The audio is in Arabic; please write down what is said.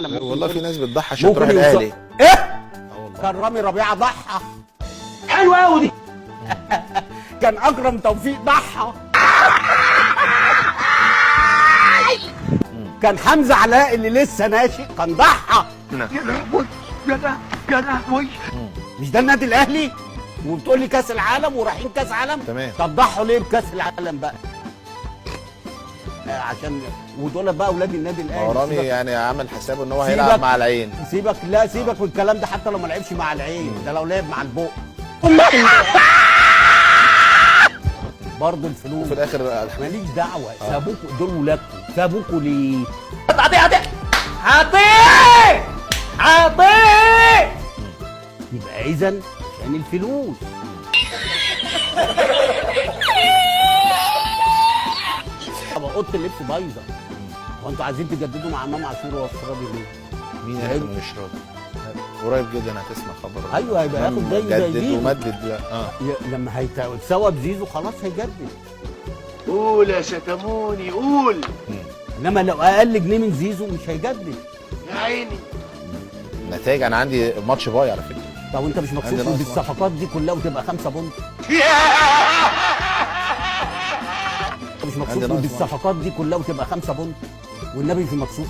والله في ناس بتضحي عشان ممكن تروح يوصل الاهلي. ايه؟ والله كان رامي ربيعه ضحى. حلوه قوي دي. كان اكرم توفيق ضحى. كان حمزه علاء اللي لسه ناشئ كان ضحى. يا لهوي يا لهوي. مش ده النادي الاهلي؟ وبتقول لي كاس العالم ورايحين كاس عالم؟ تمام. طب ضحوا ليه بكاس العالم بقى؟ عشان ودول بقى اولاد النادي الاهلي. هو رامي سيبك. يعني عامل حسابه ان هو سيبك. هيلعب مع العين. سيبك لا سيبك من الكلام ده، حتى لو ما لعبش مع العين ده لو لعب مع البوق برضه الفلوس وفي الاخر ماليش دعوه. سابوكوا دول ولادكم، سابوكوا ليه؟ عطيه يبقى اذا عشان الفلوس. طب اوضه اللبس بايظه. هو انتوا عايزين تجددوا مع امام عاشور والشرابي ليه؟ مين ياخد من الشراط؟ قريب جدا هتسمع خبر. ايوه هيبقى ياخد زي جدد زيزو. ومدد. لا لما هيتساوى بزيزو خلاص هيجدد. قول يا شتموني قول. انما لو اقل جنيه من زيزو مش هيجدد. يا عيني. نتائج انا عندي ماتش باي على فكره. طب وانت مش مكسوف عندي ناقص بالصفقات دي كلها وتبقى 5 بونت؟ انت مش مكسوف عندي ناقص بالصفقات دي كلها وتبقى 5 بونت؟ والنبي مش مكسوف.